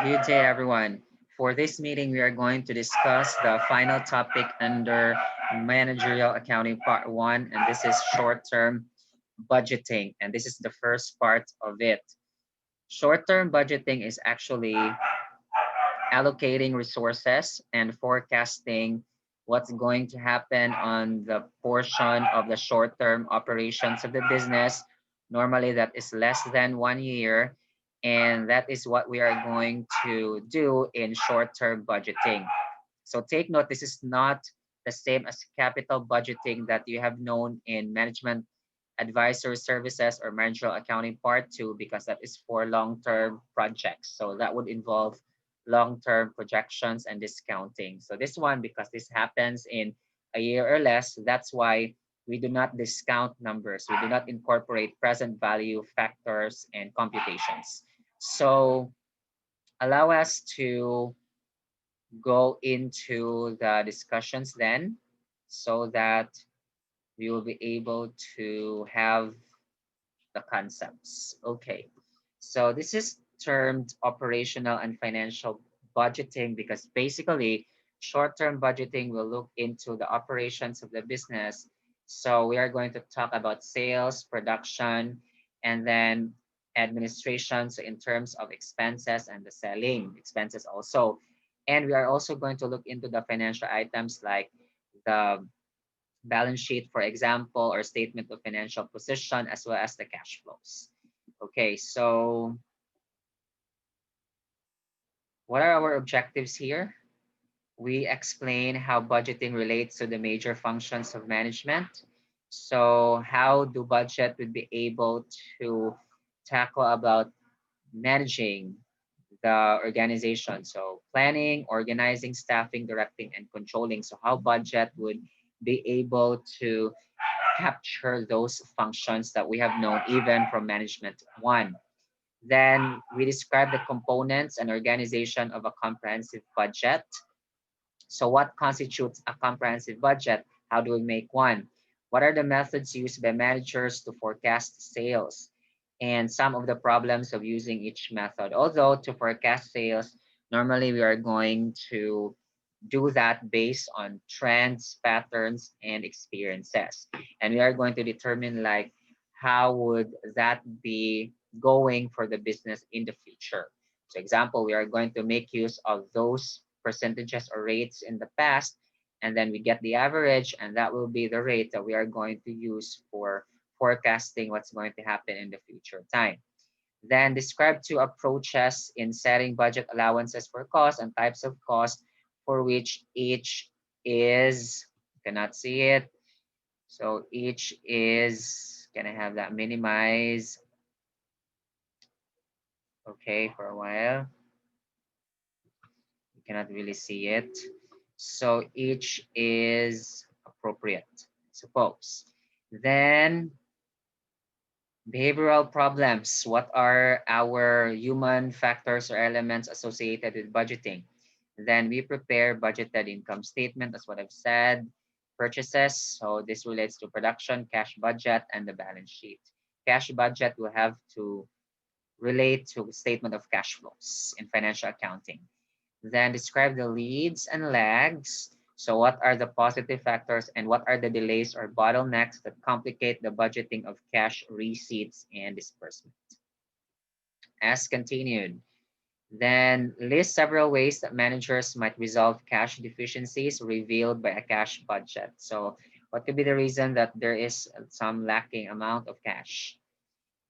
Good day, everyone. For this meeting, we are going to discuss the final topic under Managerial Accounting Part 1, and this is short-term budgeting, and this is the first part of it. Short-term budgeting is actually allocating resources and forecasting what's going to happen on the portion of the short-term operations of the business. Normally, that is less than 1 year, and that is what we are going to do in short-term budgeting. So take note, this is not the same as capital budgeting that you have known in management advisory services or managerial accounting part two, because that is for long-term projects. So that would involve long-term projections and discounting. So this one, because this happens in a year or less, that's why we do not discount numbers. We do not incorporate present value factors and computations. So allow us to go into the discussions then so that we will be able to have the concepts. Okay, so this is termed operational and financial budgeting because basically short-term budgeting will look into the operations of the business. So we are going to talk about sales, production, and then administration. So in terms of expenses and the selling expenses also. And we are also going to look into the financial items like the balance sheet, for example, or statement of financial position, as well as the cash flows. Okay, so what are our objectives here? We explain how budgeting relates to the major functions of management. So how do budget would be able to tackle about managing the organization? So planning, organizing, staffing, directing, and controlling. So how budget would be able to capture those functions that we have known even from management one. Then we describe the components and organization of a comprehensive budget. So what constitutes a comprehensive budget? How do we make one? What are the methods used by managers to forecast sales? And some of the problems of using each method. Although to forecast sales, normally we are going to do that based on trends, patterns, and experiences. And we are going to determine like how would that be going for the business in the future. So example, we are going to make use of those percentages or rates in the past, and then we get the average, and that will be the rate that we are going to use for forecasting what's going to happen in the future time. Then describe two approaches in setting budget allowances for cost and types of cost for which each is, cannot see it. So each is gonna have that minimize, okay, for a while. You cannot really see it. So each is appropriate, suppose. Then behavioral problems. What are our human factors or elements associated with budgeting? Then we prepare budgeted income statement, that's what I've said. Purchases, so this relates to production, cash budget, and the balance sheet. Cash budget will have to relate to statement of cash flows in financial accounting. Then describe the leads and lags. So what are the positive factors and what are the delays or bottlenecks that complicate the budgeting of cash receipts and disbursement? As continued. Then list several ways that managers might resolve cash deficiencies revealed by a cash budget. So what could be the reason that there is some lacking amount of cash?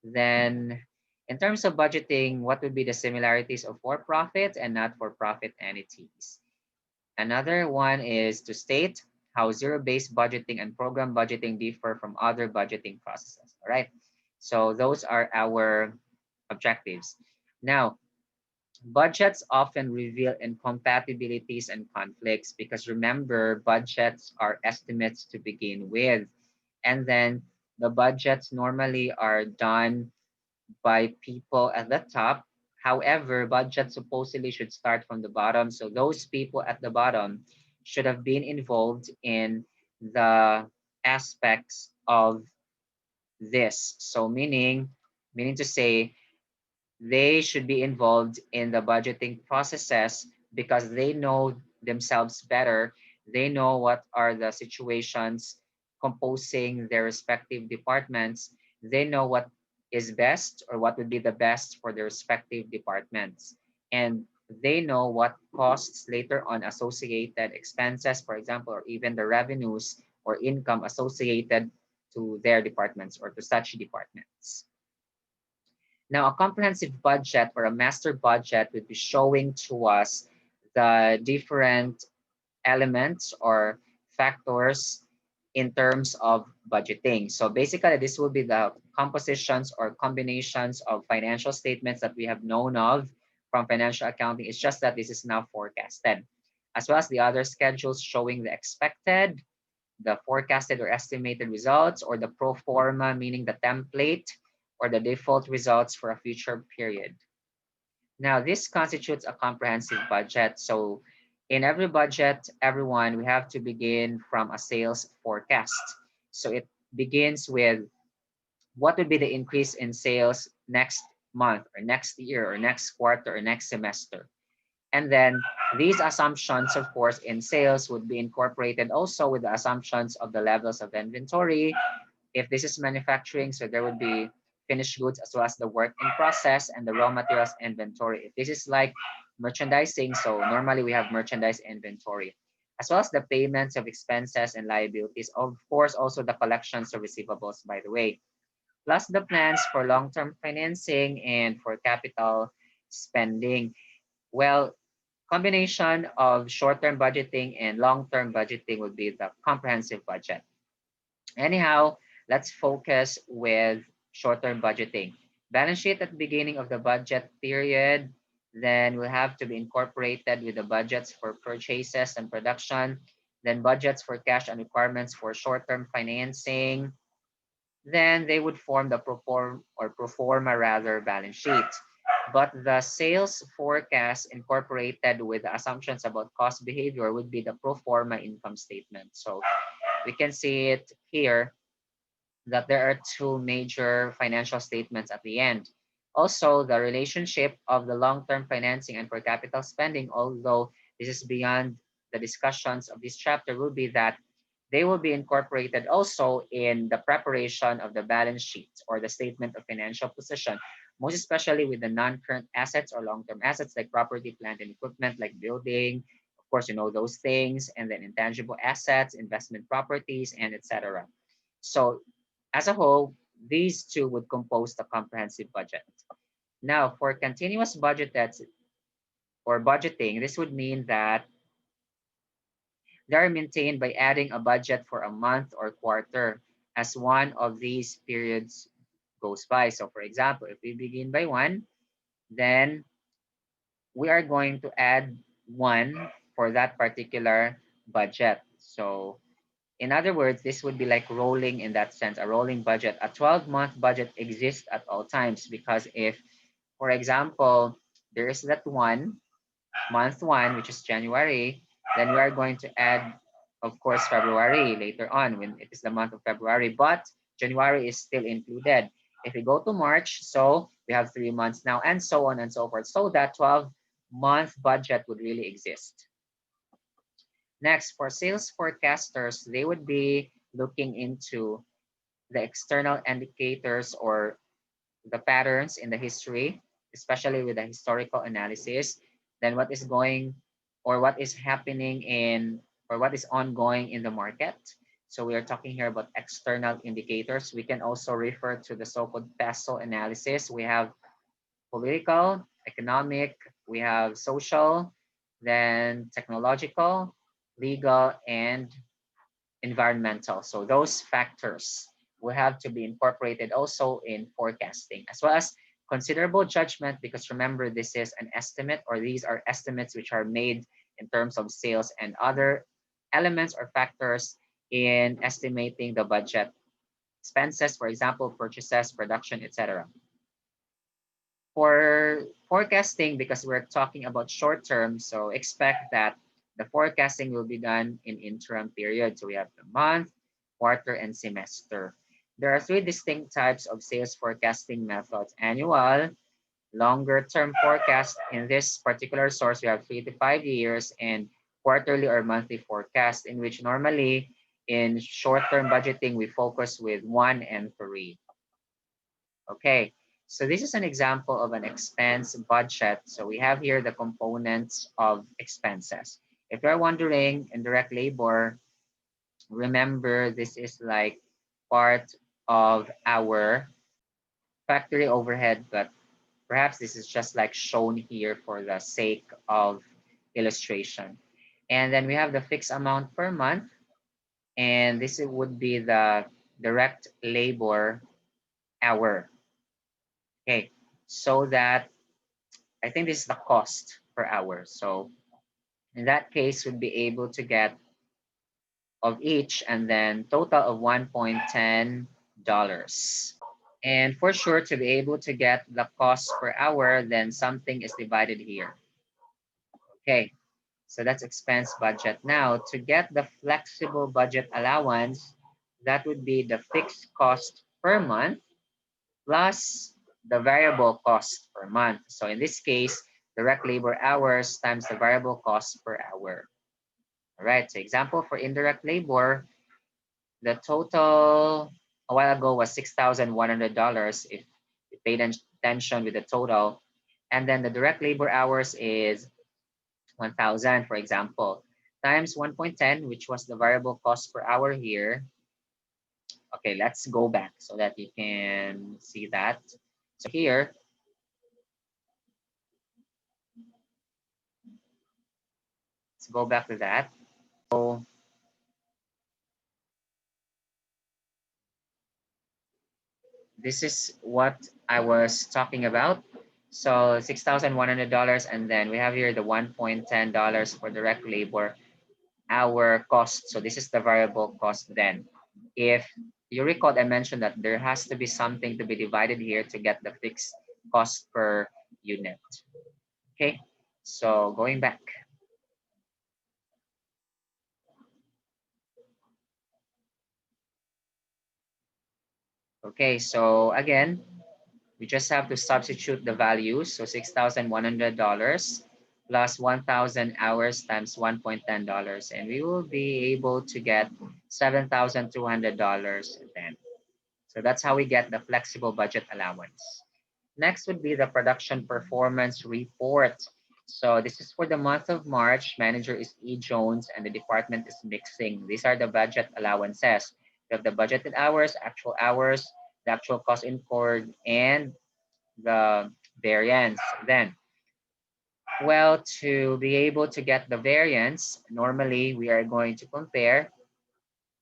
Then in terms of budgeting, what would be the similarities of for-profit and not-for-profit entities? Another one is to state how zero-based budgeting and program budgeting differ from other budgeting processes. All right. So those are our objectives. Now, budgets often reveal incompatibilities and conflicts because remember, budgets are estimates to begin with. And then the budgets normally are done by people at the top. However, budget supposedly should start from the bottom. So those people at the bottom should have been involved in the aspects of this. So meaning to say they should be involved in the budgeting processes because they know themselves better. They know what are the situations composing their respective departments. They know what is best or what would be the best for their respective departments. And they know what costs later on associated expenses, for example, or even the revenues or income associated to their departments or to such departments. Now, a comprehensive budget or a master budget would be showing to us the different elements or factors in terms of budgeting. So basically, this will be the compositions or combinations of financial statements that we have known of from financial accounting. It's just that this is now forecasted, as well as the other schedules showing the expected, the forecasted or estimated results, or the pro forma, meaning the template or the default results for a future period. Now, this constitutes a comprehensive budget. So in every budget, everyone, we have to begin from a sales forecast. So it begins with what would be the increase in sales next month or next year or next quarter or next semester. And then these assumptions, of course, in sales would be incorporated also with the assumptions of the levels of inventory. If this is manufacturing, so there would be finished goods as well as the work in process and the raw materials inventory. If this is like merchandising, so normally we have merchandise inventory, as well as the payments of expenses and liabilities. Of course, also the collections of receivables, by the way, plus the plans for long-term financing and for capital spending. Well, combination of short-term budgeting and long-term budgeting would be the comprehensive budget. Anyhow, let's focus with short-term budgeting. Balance sheet at the beginning of the budget period, then will have to be incorporated with the budgets for purchases and production, then budgets for cash and requirements for short-term financing, then they would form the pro forma rather balance sheet. But the sales forecast incorporated with the assumptions about cost behavior would be the pro forma income statement. So we can see it here that there are two major financial statements at the end. Also, the relationship of the long-term financing and per capital spending, although this is beyond the discussions of this chapter, will be that they will be incorporated also in the preparation of the balance sheet or the statement of financial position, most especially with the non-current assets or long-term assets like property, plant, and equipment, like building, of course, you know those things, and then intangible assets, investment properties, and etc. So as a whole, these two would compose the comprehensive budget. Now, for continuous budgeted or budgeting, this would mean that they are maintained by adding a budget for a month or quarter as one of these periods goes by. So for example, if we begin by one, then we are going to add one for that particular budget. So in other words, this would be like rolling in that sense, a rolling budget. A 12-month budget exists at all times because if, for example, there is that one, month one, which is January, then we are going to add, of course, February later on when it is the month of February, but January is still included. If we go to March, so we have 3 months now, and so on and so forth. So that 12-month budget would really exist. Next, for sales forecasters, they would be looking into the external indicators or the patterns in the history, especially with the historical analysis, then what is going or what is happening in or what is ongoing in the market. So we are talking here about external indicators. We can also refer to the so-called peso analysis. We have political, economic, we have social, then technological, legal, and environmental. So those factors will have to be incorporated also in forecasting, as well as considerable judgment, because remember, this is an estimate, or these are estimates which are made in terms of sales and other elements or factors in estimating the budget. Expenses, for example, purchases, production, etc. For forecasting, because we're talking about short term, so expect that the forecasting will be done in interim periods. So we have the month, quarter, and semester. There are three distinct types of sales forecasting methods: annual, Longer term forecast, in this particular source, we have 3 to 5 years, and quarterly or monthly forecast, in which normally in short term budgeting, we focus with 1 and 3. Okay, so this is an example of an expense budget. So we have here the components of expenses. If you're wondering, indirect labor, remember this is like part of our factory overhead, but perhaps this is just like shown here for the sake of illustration. And then we have the fixed amount per month, and this would be the direct labor hour. Okay, so that I think this is the cost per hour. So in that case, we'd be able to get of each and then total of $1.10. And for sure, to be able to get the cost per hour, then something is divided here. Okay, so that's expense budget. Now, to get the flexible budget allowance, that would be the fixed cost per month plus the variable cost per month. So in this case, direct labor hours times the variable cost per hour. All right, so example for indirect labor, the total a while ago was $6,100 if you paid attention with the total. And then the direct labor hours is 1,000, for example, times 1.10, which was the variable cost per hour here. Okay, let's go back so that you can see that. So here, let's go back to that. So this is what I was talking about. So $6,100, and then we have here the $1.10 for direct labor hour cost. So this is the variable cost then. If you recall, I mentioned that there has to be something to be divided here to get the fixed cost per unit. Okay, so going back. Okay, so again, we just have to substitute the values. So $6,100 plus 1,000 hours times $1.10, and we will be able to get $7,200 then. So that's how we get the flexible budget allowance. Next would be the production performance report. So this is for the month of March. Manager is E. Jones and the department is mixing. These are the budget allowances. We have the budgeted hours, the actual cost incurred, and the variance. Then, well, to be able to get the variance, normally we are going to compare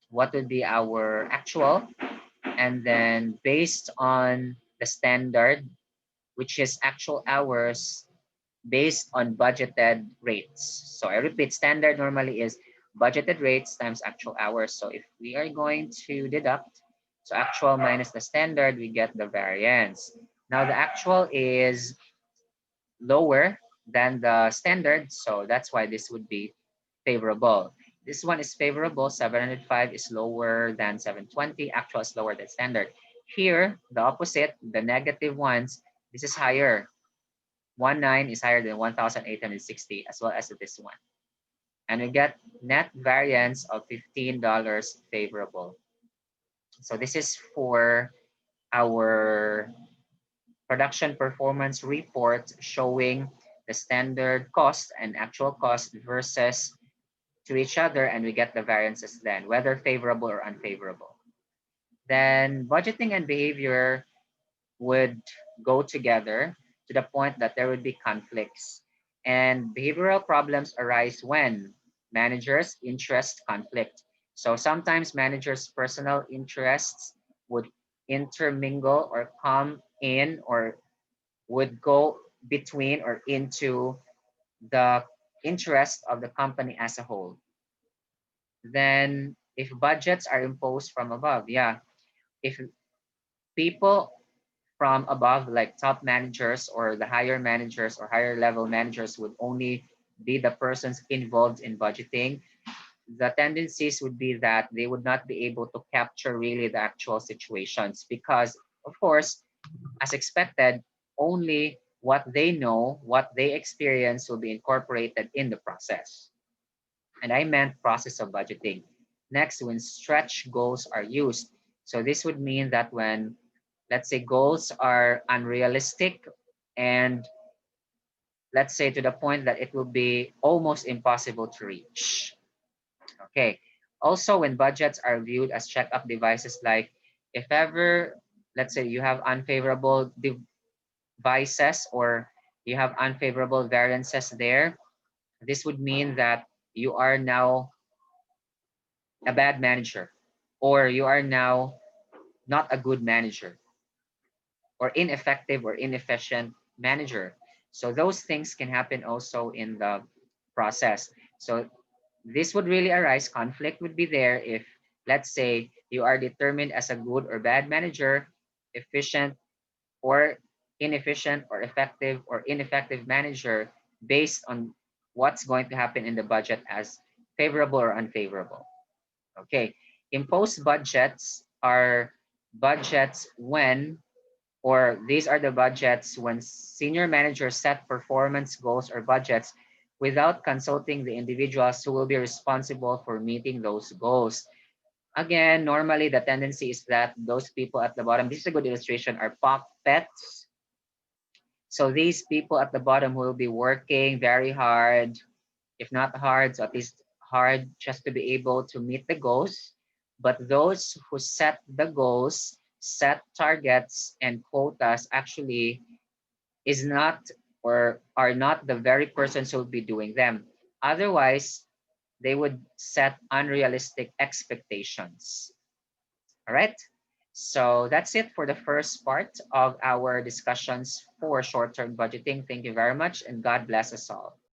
what would be our actual, and then based on the standard, which is actual hours based on budgeted rates. So I repeat, standard normally is budgeted rates times actual hours. So if we are going to deduct, so actual minus the standard, we get the variance. Now the actual is lower than the standard, so that's why this would be favorable. This one is favorable. 705 is lower than 720. Actual is lower than standard. Here, the opposite, the negative ones, this is higher. 19 is higher than 1,860, as well as this one. And we get net variance of $15 favorable. So this is for our production performance report showing the standard cost and actual cost versus to each other, and we get the variances then, whether favorable or unfavorable. Then budgeting and behavior would go together to the point that there would be conflicts. And behavioral problems arise when managers' interest conflict. So sometimes managers' personal interests would intermingle or come in or would go between or into the interest of the company as a whole. Then if budgets are imposed from above, yeah, if people from above, like top managers or the higher managers or higher level managers, would only be the persons involved in budgeting, the tendencies would be that they would not be able to capture really the actual situations because, of course, as expected, only what they know, what they experience will be incorporated in the process. And I meant process of budgeting. Next, when stretch goals are used. So this would mean that when, let's say, goals are unrealistic and let's say to the point that it will be almost impossible to reach. Okay. Also, when budgets are viewed as checkup devices, like if ever, let's say you have unfavorable devices or you have unfavorable variances there, this would mean that you are now a bad manager or you are now not a good manager or ineffective or inefficient manager. So those things can happen also in the process. So this would really arise, conflict would be there if, let's say, you are determined as a good or bad manager, efficient or inefficient, or effective or ineffective manager based on what's going to happen in the budget as favorable or unfavorable. Okay, imposed budgets are budgets when, or these are the budgets when senior managers set performance goals or budgets without consulting the individuals who will be responsible for meeting those goals. Again, normally the tendency is that those people at the bottom, this is a good illustration, are puppets. So these people at the bottom will be working very hard, if not hard, so at least hard just to be able to meet the goals. But those who set the goals, set targets and quotas actually is not or are not the very persons who will be doing them. Otherwise, they would set unrealistic expectations. All right. So that's it for the first part of our discussions for short term budgeting. Thank you very much, and God bless us all.